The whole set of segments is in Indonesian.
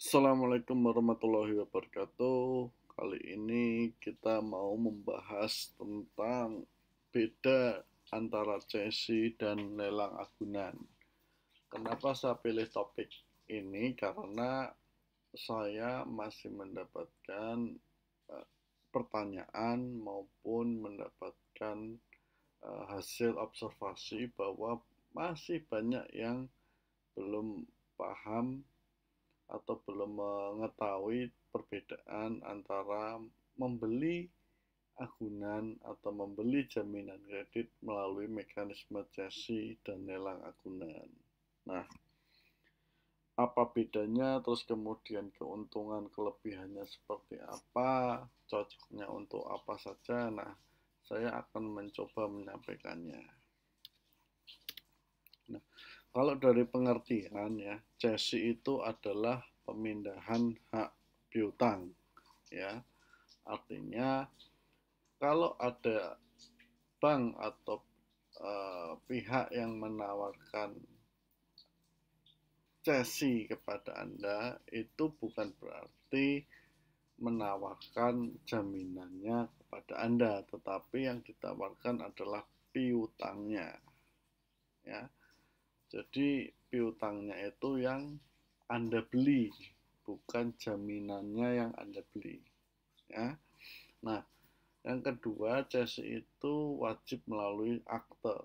Assalamualaikum warahmatullahi wabarakatuh. Kali ini kita mau membahas tentang beda antara cesi dan lelang agunan. Kenapa saya pilih topik ini? Karena saya masih mendapatkan eh, pertanyaan maupun mendapatkan hasil observasi bahwa masih banyak yang belum paham atau belum mengetahui perbedaan antara membeli agunan atau membeli jaminan kredit melalui mekanisme cesi dan lelang agunan. Nah, apa bedanya, terus kemudian keuntungan kelebihannya seperti apa, cocoknya untuk apa saja. Nah, saya akan mencoba menyampaikannya. Nah, kalau dari pengertian ya, cesi itu adalah pemindahan hak piutang ya. Artinya kalau ada bank atau pihak yang menawarkan cesi kepada Anda, itu bukan berarti menawarkan jaminannya kepada Anda, tetapi yang ditawarkan adalah piutangnya ya. Jadi piutangnya itu yang Anda beli, bukan jaminannya yang Anda beli. Ya. Nah, yang kedua, cesi itu wajib melalui akte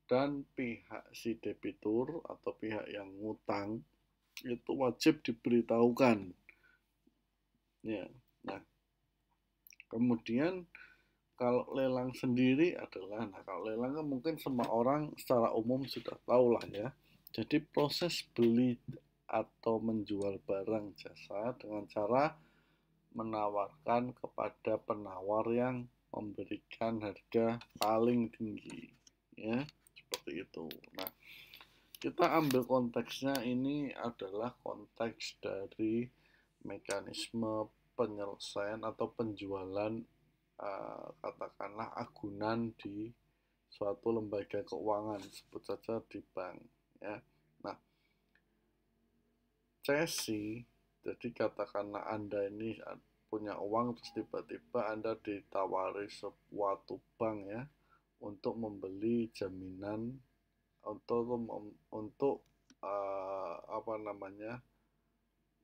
dan pihak si debitur atau pihak yang ngutang itu wajib diberitahukan. Ya. Nah, kemudian kalau lelang sendiri adalah, nah kalau lelang kan mungkin semua orang secara umum sudah tahu lah ya. Jadi proses beli atau menjual barang jasa dengan cara menawarkan kepada penawar yang memberikan harga paling tinggi, ya seperti itu. Nah, kita ambil konteksnya ini adalah konteks dari mekanisme penyelesaian atau penjualan katakanlah agunan di suatu lembaga keuangan, sebut saja di bank ya. Nah, cesi, jadi katakanlah Anda ini punya uang terus tiba-tiba Anda ditawari suatu bank ya untuk membeli jaminan untuk apa namanya,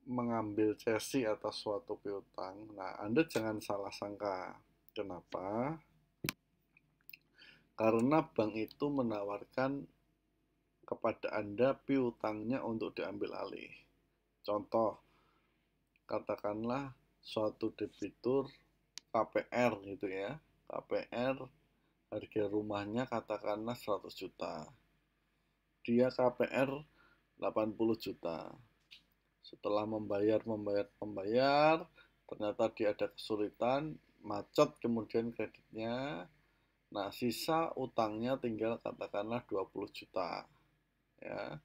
mengambil cesi atas suatu piutang. Nah, Anda jangan salah sangka. Kenapa? Karena bank itu menawarkan kepada Anda piutangnya untuk diambil alih. Contoh, katakanlah suatu debitur KPR gitu ya. KPR harga rumahnya katakanlah 100 juta. Dia KPR 80 juta. Setelah membayar, ternyata dia ada kesulitan, macet kemudian kreditnya. Nah, sisa utangnya tinggal katakanlah 20 juta. Ya,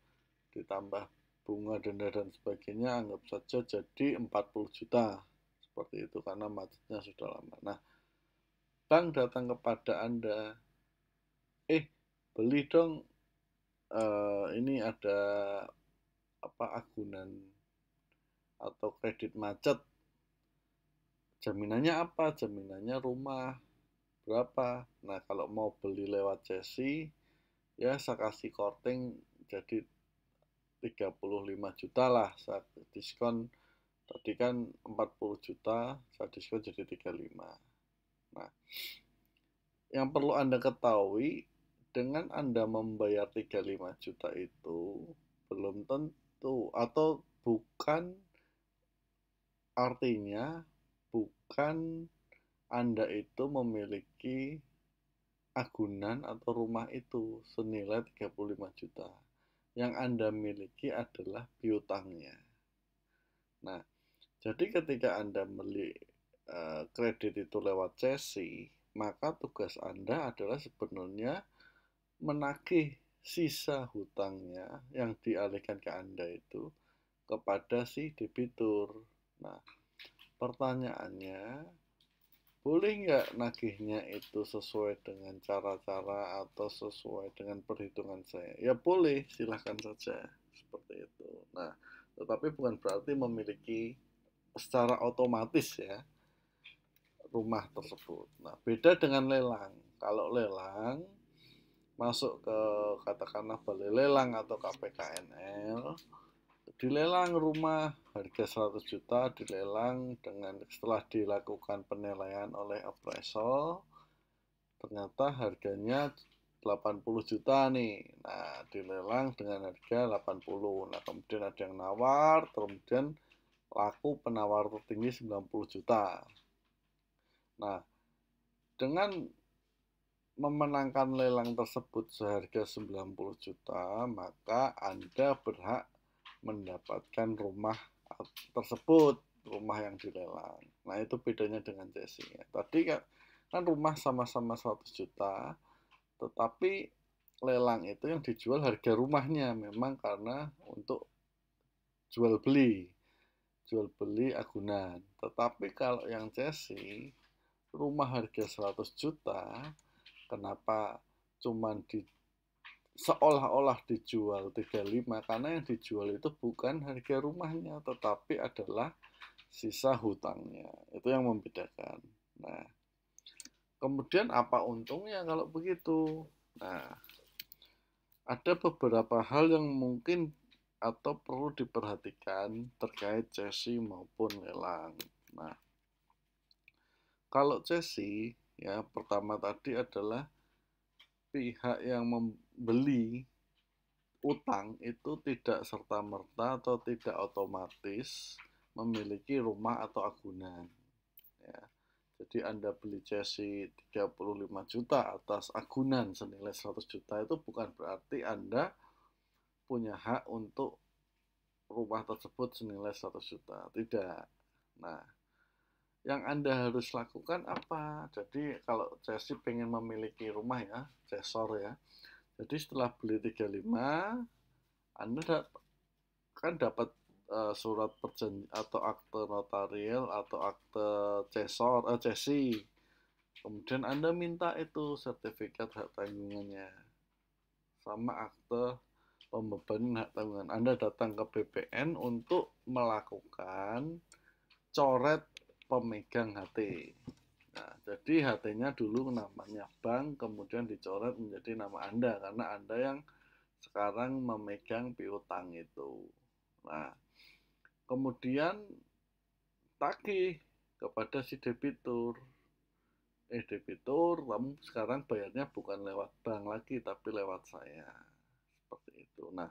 ditambah bunga, denda dan sebagainya, anggap saja jadi 40 juta. Seperti itu karena macetnya sudah lama. Nah, bank datang kepada Anda, beli dong, ini ada apa, agunan atau kredit macet. Jaminannya apa? Jaminannya rumah. Berapa? Nah, kalau mau beli lewat cesi, ya saya kasih korting jadi 35 juta lah. Saya diskon, tadi kan 40 juta, saya diskon jadi 35. Nah, yang perlu Anda ketahui, dengan Anda membayar 35 juta itu belum tentu atau bukan artinya bukan Anda itu memiliki agunan atau rumah itu senilai 35 juta. Yang Anda miliki adalah piutangnya. Nah, jadi ketika Anda beli kredit itu lewat cesi, maka tugas Anda adalah sebenarnya menagih sisa hutangnya yang dialihkan ke Anda itu kepada si debitur. Nah, pertanyaannya, boleh nggak nagihnya itu sesuai dengan cara-cara atau sesuai dengan perhitungan saya? Ya boleh, silahkan saja seperti itu. Nah, tetapi bukan berarti memiliki secara otomatis ya rumah tersebut. Nah, beda dengan lelang. Kalau lelang masuk ke katakanlah balai lelang atau KPKNL, dilelang rumah harga 100 juta, dilelang dengan setelah dilakukan penilaian oleh appraisal, ternyata harganya 80 juta nih. Nah, dilelang dengan harga 80. Nah, kemudian ada yang nawar, kemudian laku penawar tertinggi 90 juta. Nah, dengan memenangkan lelang tersebut seharga 90 juta, maka Anda berhak mendapatkan rumah tersebut, rumah yang dilelang. Nah, itu bedanya dengan cesi. Tadi kan rumah sama-sama 100 juta, tetapi lelang itu yang dijual harga rumahnya memang karena untuk jual beli agunan. Tetapi kalau yang cesi, rumah harga 100 juta, kenapa cuman seolah-olah dijual 35? Karena yang dijual itu bukan harga rumahnya, tetapi adalah sisa hutangnya. Itu yang membedakan. Nah, kemudian apa untungnya kalau begitu? Nah, ada beberapa hal yang mungkin atau perlu diperhatikan terkait cesi maupun lelang. Nah, kalau cesi, ya pertama tadi adalah pihak yang membeli utang itu tidak serta-merta atau tidak otomatis memiliki rumah atau agunan. Ya. Jadi Anda beli cesi 35 juta atas agunan senilai 100 juta itu bukan berarti Anda punya hak untuk rumah tersebut senilai 100 juta. Tidak. Nah, yang Anda harus lakukan apa? Jadi kalau cesi pengen memiliki rumah ya, cesor ya. Jadi setelah beli 35, Anda kan dapat surat perjanjian atau akte notarial atau akte cesi. Kemudian Anda minta itu sertifikat hak tanggungannya sama akte pembebanan hak tanggungan. Anda datang ke BPN untuk melakukan coret pemegang HT. Nah, jadi HT-nya dulu namanya bank, kemudian dicoret menjadi nama Anda karena Anda yang sekarang memegang piutang itu. Nah, kemudian tagih kepada si debitur. Debitur, kamu sekarang bayarnya bukan lewat bank lagi, tapi lewat saya. Seperti itu. Nah,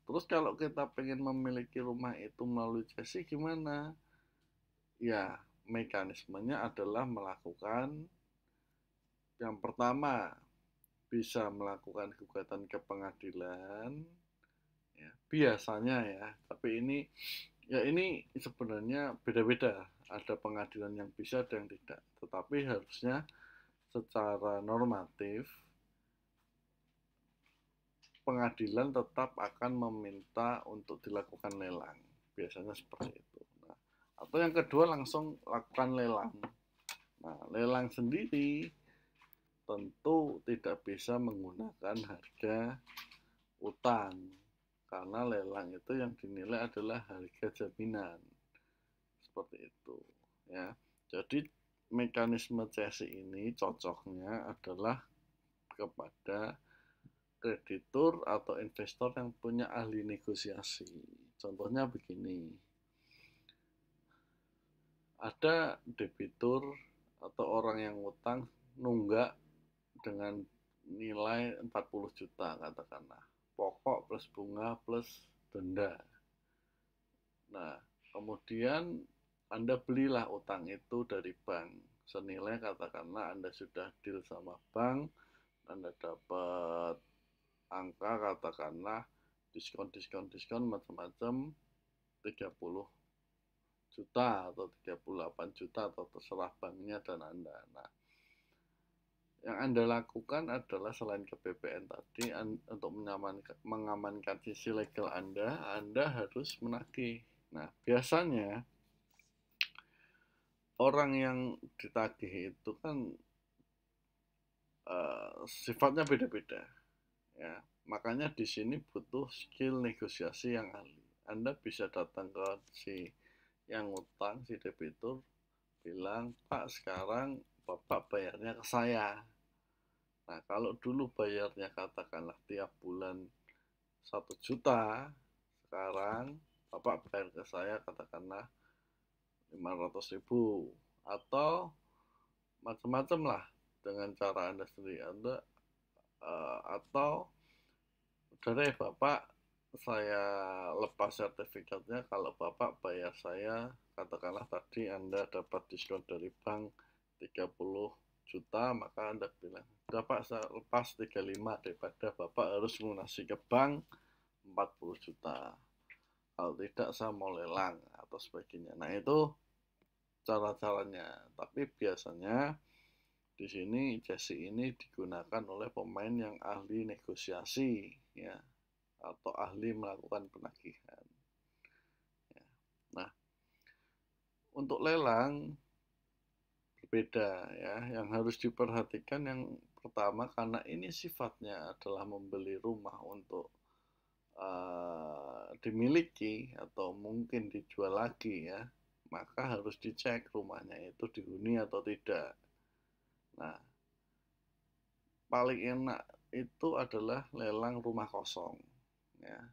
terus kalau kita pengen memiliki rumah itu melalui cesi gimana? Ya, mekanismenya adalah melakukan yang pertama, bisa melakukan gugatan ke pengadilan, ya, biasanya ya, tapi ini sebenarnya beda-beda, ada pengadilan yang bisa ada yang tidak, tetapi harusnya secara normatif pengadilan tetap akan meminta untuk dilakukan lelang, biasanya seperti itu. Nah, atau yang kedua langsung lakukan lelang. Nah, lelang sendiri tentu tidak bisa menggunakan harga utang karena lelang itu yang dinilai adalah harga jaminan, seperti itu ya. Jadi mekanisme cesi ini cocoknya adalah kepada kreditur atau investor yang punya ahli negosiasi. Contohnya begini, ada debitur atau orang yang utang nunggak dengan nilai 40 juta katakanlah, pokok plus bunga plus denda. Nah, kemudian Anda belilah utang itu dari bank senilai katakanlah Anda sudah deal sama bank, Anda dapat angka katakanlah diskon macam-macam 30 juta atau 38 juta atau terserah banknya dan Anda. Nah, yang Anda lakukan adalah selain ke BPN tadi, untuk mengamankan sisi legal Anda harus menagih. Nah, biasanya orang yang ditagih itu kan sifatnya beda-beda, ya. Makanya di sini butuh skill negosiasi yang ahli. Anda bisa datang ke si yang utang, si debitur, bilang, Pak, sekarang Bapak bayarnya ke saya. Nah, kalau dulu bayarnya katakanlah tiap bulan 1 juta, sekarang Bapak bayar ke saya katakanlah 500.000, atau macam-macam lah dengan cara Anda sendiri. Atau udah deh Bapak, saya lepas sertifikatnya kalau Bapak bayar saya, katakanlah tadi Anda dapat diskon dari bank 30 juta, maka Anda bilang, udah Pak, saya lepas 35 daripada Bapak harus lunasi ke bank 40 juta. Kalau tidak saya mau lelang atau sebagainya. Nah, itu cara-caranya. Tapi biasanya di sini Jesse ini digunakan oleh pemain yang ahli negosiasi, ya, atau ahli melakukan penagihan. Ya. Nah, untuk lelang berbeda, ya. Yang harus diperhatikan yang pertama, karena ini sifatnya adalah membeli rumah untuk dimiliki atau mungkin dijual lagi, ya, maka harus dicek rumahnya itu dihuni atau tidak. Nah, paling enak itu adalah lelang rumah kosong, ya,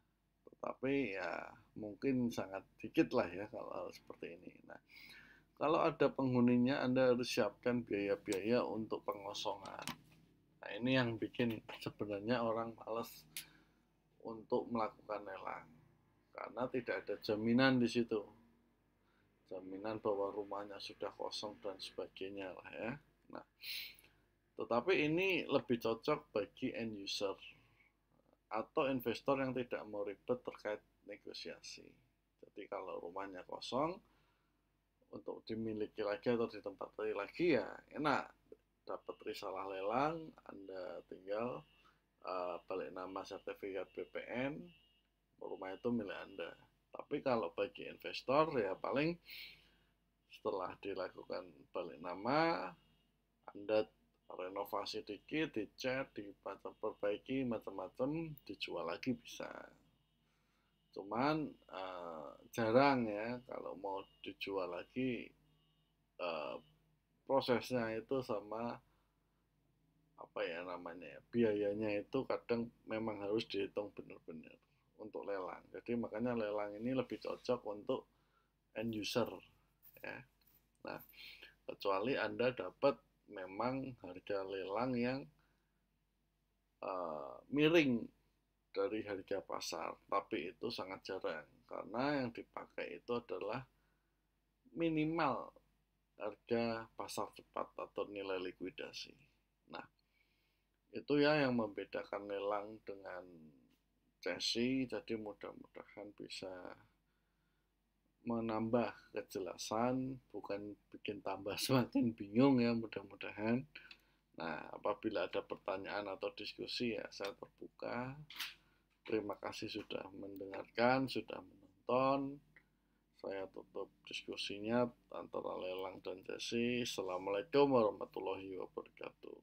tetapi ya mungkin sangat dikit lah ya kalau hal seperti ini. Nah, kalau ada penghuninya, Anda harus siapkan biaya-biaya untuk pengosongan. Nah, ini yang bikin sebenarnya orang malas untuk melakukan lelang, karena tidak ada jaminan di situ, jaminan bahwa rumahnya sudah kosong dan sebagainya lah ya. Nah, tetapi ini lebih cocok bagi end user atau investor yang tidak mau ribet terkait negosiasi. Jadi kalau rumahnya kosong, untuk dimiliki lagi atau ditempati lagi ya enak, dapat risalah lelang, Anda tinggal balik nama sertifikat BPN, rumah itu milik Anda. Tapi kalau bagi investor ya paling setelah dilakukan balik nama, Anda renovasi dikit, dicat, diperbaiki macam-macam, dijual lagi bisa. Cuman jarang ya kalau mau dijual lagi, prosesnya itu sama apa ya namanya ya, biayanya itu kadang memang harus dihitung benar-benar untuk lelang. Jadi makanya lelang ini lebih cocok untuk end user, ya. Nah, kecuali Anda dapat memang harga lelang yang miring dari harga pasar, tapi itu sangat jarang karena yang dipakai itu adalah minimal harga pasar cepat atau nilai likuidasi. Nah, itu ya yang membedakan lelang dengan cesi. Jadi mudah-mudahan bisa menambah kejelasan, bukan bikin tambah semakin bingung ya, mudah-mudahan. Nah, apabila ada pertanyaan atau diskusi ya saya terbuka. Terima kasih sudah mendengarkan, sudah menonton. Saya tutup diskusinya antara lelang dan cesi. Assalamualaikum warahmatullahi wabarakatuh.